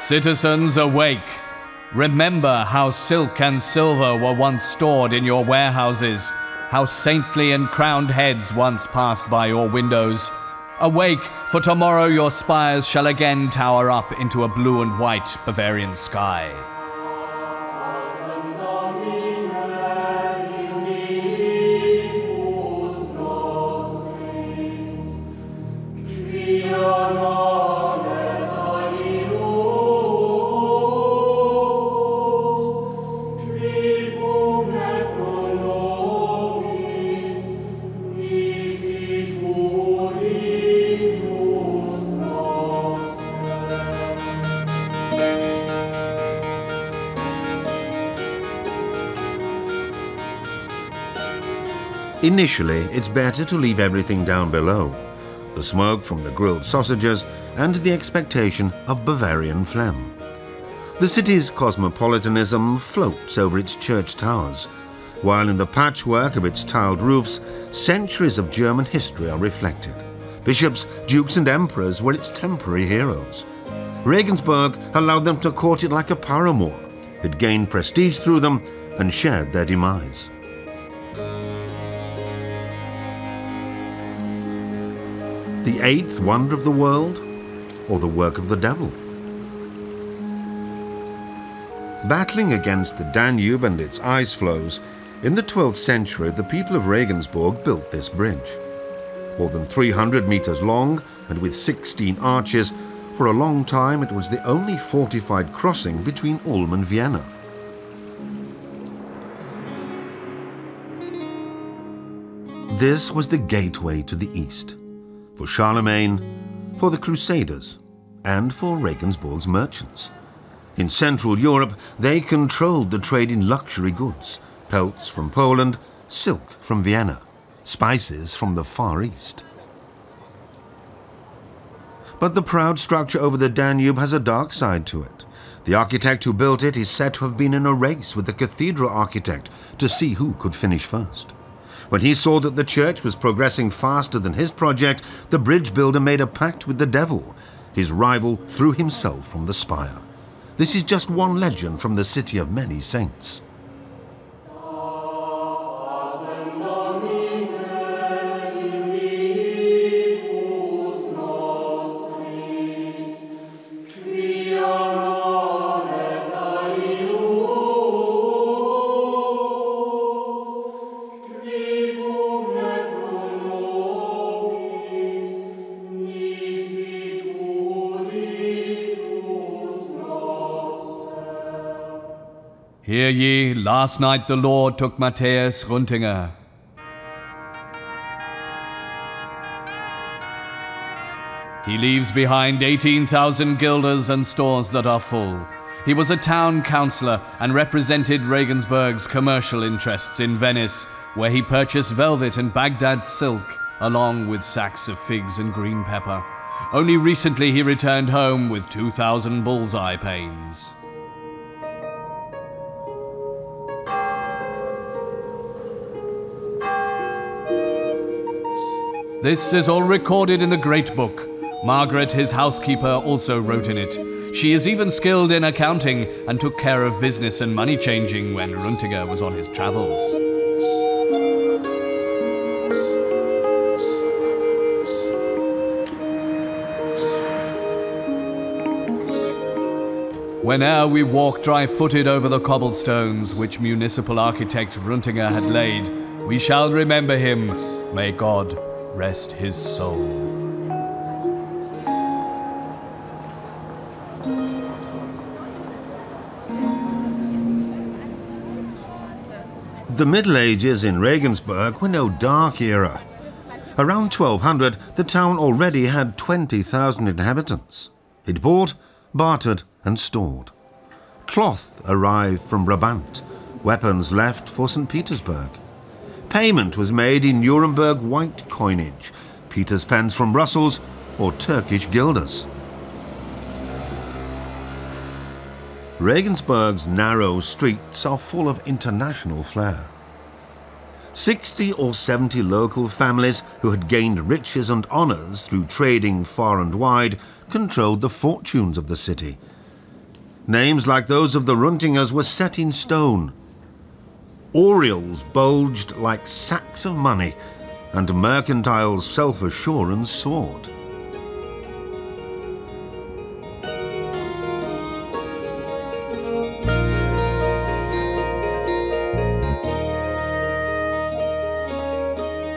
Citizens, awake! Remember how silk and silver were once stored in your warehouses, how saintly and crowned heads once passed by your windows. Awake, for tomorrow your spires shall again tower up into a blue and white Bavarian sky. Initially, it's better to leave everything down below. The smoke from the grilled sausages and the expectation of Bavarian phlegm. The city's cosmopolitanism floats over its church towers, while in the patchwork of its tiled roofs, centuries of German history are reflected. Bishops, dukes and emperors were its temporary heroes. Regensburg allowed them to court it like a paramour. It gained prestige through them and shared their demise. The eighth wonder of the world, or the work of the devil? Battling against the Danube and its ice flows, in the 12th century the people of Regensburg built this bridge. More than 300 meters long and with 16 arches, for a long time it was the only fortified crossing between Ulm and Vienna. This was the gateway to the east. For Charlemagne, for the Crusaders, and for Regensburg's merchants. In Central Europe, they controlled the trade in luxury goods, pelts from Poland, silk from Vienna, spices from the Far East. But the proud structure over the Danube has a dark side to it. The architect who built it is said to have been in a race with the cathedral architect to see who could finish first. When he saw that the church was progressing faster than his project, the bridge builder made a pact with the devil. His rival threw himself from the spire. This is just one legend from the city of many saints. Hear ye, last night the Lord took Matthias Runtinger. He leaves behind 18,000 guilders and stores that are full. He was a town councillor and represented Regensburg's commercial interests in Venice, where he purchased velvet and Baghdad silk, along with sacks of figs and green pepper. Only recently he returned home with 2,000 bullseye panes. This is all recorded in the Great Book. Margaret, his housekeeper, also wrote in it. She is even skilled in accounting and took care of business and money changing when Runtinger was on his travels. Whene'er we walk dry-footed over the cobblestones which municipal architect Runtinger had laid, we shall remember him. May God rest his soul. The Middle Ages in Regensburg were no dark era. Around 1200, the town already had 20,000 inhabitants. It bought, bartered and stored. Cloth arrived from Brabant, weapons left for St. Petersburg. Payment was made in Nuremberg white coinage, Peter's pence from Brussels or Turkish guilders. Regensburg's narrow streets are full of international flair. 60 or 70 local families who had gained riches and honours through trading far and wide controlled the fortunes of the city. Names like those of the Runtingers were set in stone. Oriels bulged like sacks of money, and mercantile self-assurance soared.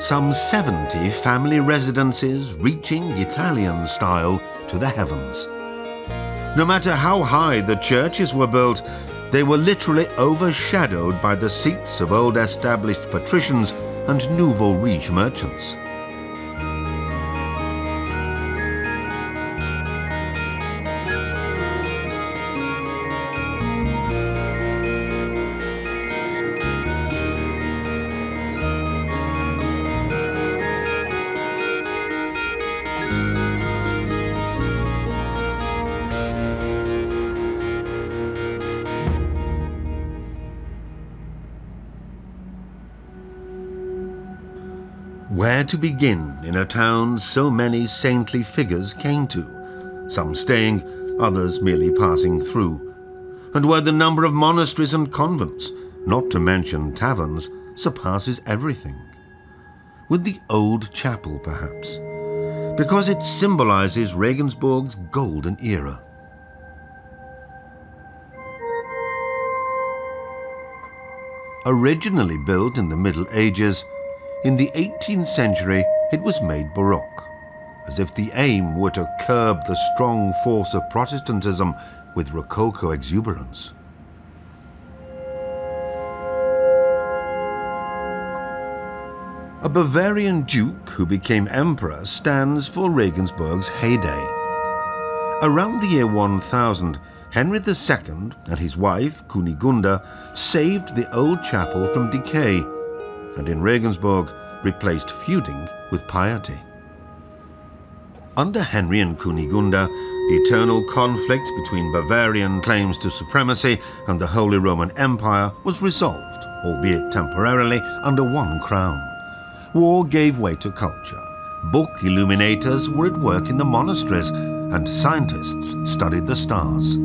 Some 70 family residences reaching Italian style to the heavens. No matter how high the churches were built, they were literally overshadowed by the seats of old established patricians and nouveau riche merchants. Where to begin in a town so many saintly figures came to, some staying, others merely passing through, and where the number of monasteries and convents, not to mention taverns, surpasses everything? With the old chapel, perhaps, because it symbolizes Regensburg's golden era. Originally built in the Middle Ages, in the 18th century it was made Baroque, as if the aim were to curb the strong force of Protestantism with Rococo exuberance. A Bavarian duke who became emperor stands for Regensburg's heyday. Around the year 1000, Henry II and his wife, Kunigunda, saved the old chapel from decay, and in Regensburg replaced feuding with piety. Under Henry and Kunigunda, the eternal conflict between Bavarian claims to supremacy and the Holy Roman Empire was resolved, albeit temporarily, under one crown. War gave way to culture. Book illuminators were at work in the monasteries, and scientists studied the stars.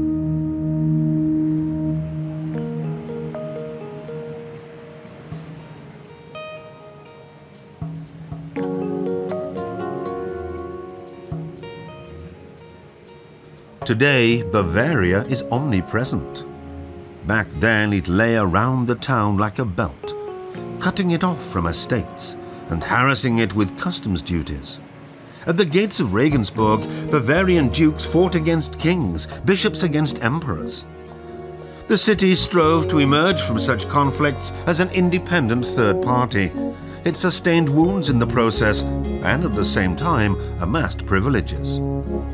Today, Bavaria is omnipresent. Back then, it lay around the town like a belt, cutting it off from estates and harassing it with customs duties. At the gates of Regensburg, Bavarian dukes fought against kings, bishops against emperors. The city strove to emerge from such conflicts as an independent third party. It sustained wounds in the process and at the same time amassed privileges.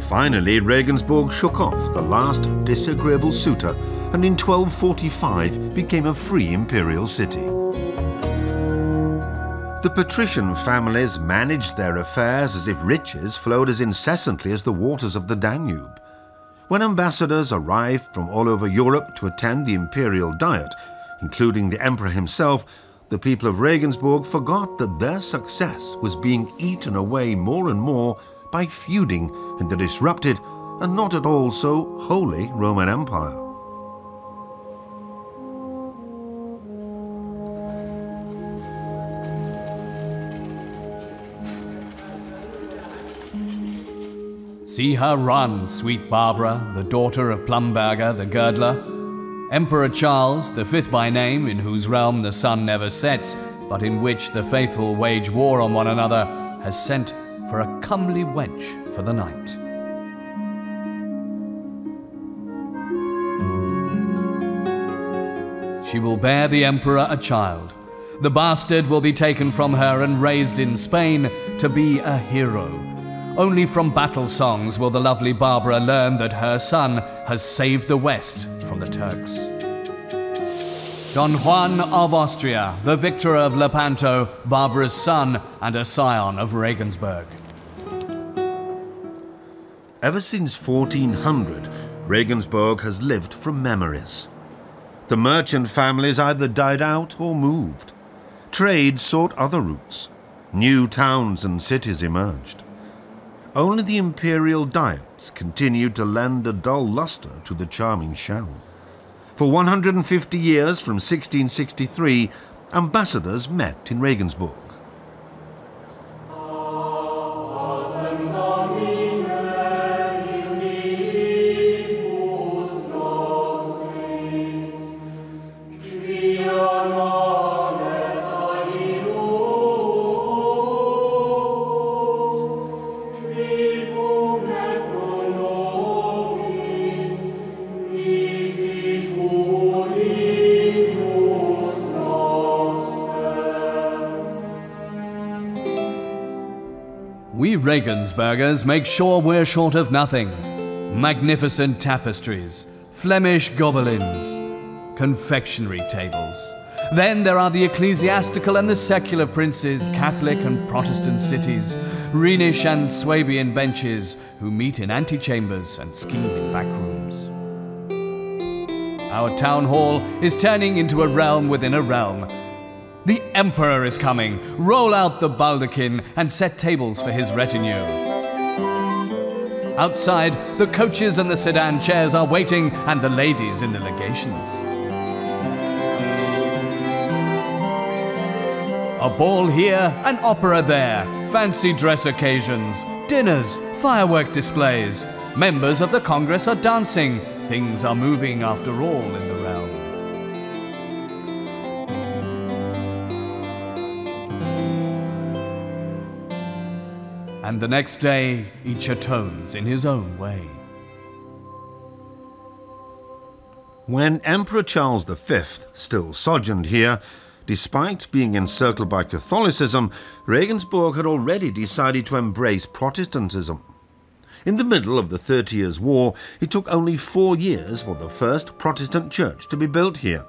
Finally, Regensburg shook off the last disagreeable suitor and in 1245 became a free imperial city. The patrician families managed their affairs as if riches flowed as incessantly as the waters of the Danube. When ambassadors arrived from all over Europe to attend the imperial diet, including the emperor himself, the people of Regensburg forgot that their success was being eaten away more and more by feuding in the disrupted and not at all so holy Roman Empire. See her run, sweet Barbara, the daughter of Plumberger the girdler. Emperor Charles, the fifth by name, in whose realm the sun never sets, but in which the faithful wage war on one another, has sent for a comely wench for the night. She will bear the emperor a child. The bastard will be taken from her and raised in Spain to be a hero. Only from battle songs will the lovely Barbara learn that her son has saved the West from the Turks. Don Juan of Austria, the victor of Lepanto, Barbara's son and a scion of Regensburg. Ever since 1400, Regensburg has lived from memories. The merchant families either died out or moved. Trade sought other routes. New towns and cities emerged. Only the imperial diet gates continued to lend a dull luster to the charming shell. For 150 years, from 1663, ambassadors met in Regensburg. We Regensburgers make sure we're short of nothing. Magnificent tapestries, Flemish gobelins, confectionery tables. Then there are the ecclesiastical and the secular princes, Catholic and Protestant cities, Rhenish and Swabian benches who meet in antechambers and scheme in back rooms. Our town hall is turning into a realm within a realm. The Emperor is coming. Roll out the baldachin and set tables for his retinue. Outside, the coaches and the sedan chairs are waiting, and the ladies in the legations. A ball here, an opera there, fancy dress occasions, dinners, firework displays. Members of the Congress are dancing. Things are moving after all in the realm. And the next day, each atones in his own way. When Emperor Charles V still sojourned here, despite being encircled by Catholicism, Regensburg had already decided to embrace Protestantism. In the middle of the 30 Years' War, it took only 4 years for the first Protestant church to be built here.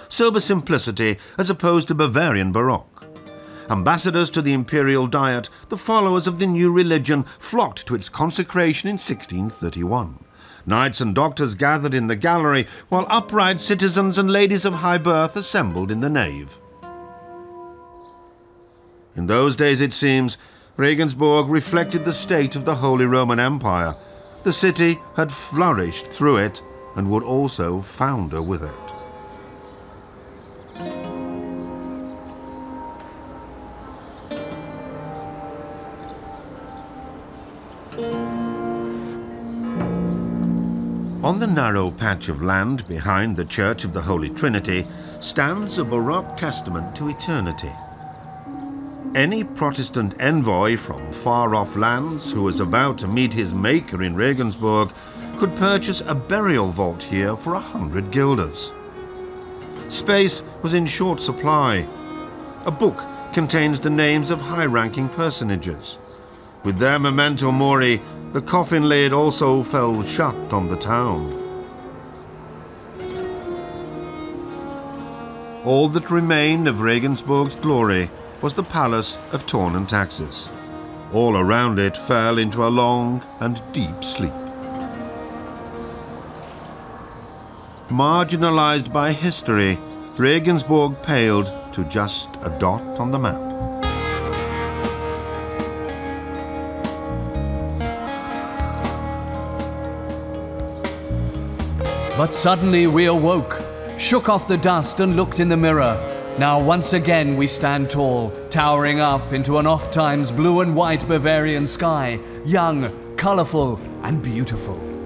Sober simplicity as opposed to Bavarian Baroque. Ambassadors to the imperial diet, the followers of the new religion flocked to its consecration in 1631. Knights and doctors gathered in the gallery, while upright citizens and ladies of high birth assembled in the nave. In those days, it seems, Regensburg reflected the state of the Holy Roman Empire. The city had flourished through it and would also founder with it. On the narrow patch of land behind the Church of the Holy Trinity stands a Baroque testament to eternity. Any Protestant envoy from far-off lands who was about to meet his Maker in Regensburg could purchase a burial vault here for 100 guilders. Space was in short supply. A book contains the names of high-ranking personages. With their memento mori, the coffin lid also fell shut on the town. All that remained of Regensburg's glory was the palace of Torn and Taxis. All around it fell into a long and deep sleep. Marginalized by history, Regensburg paled to just a dot on the map. But suddenly we awoke, shook off the dust and looked in the mirror. Now once again we stand tall, towering up into an oft-times blue and white Bavarian sky, young, colorful and beautiful.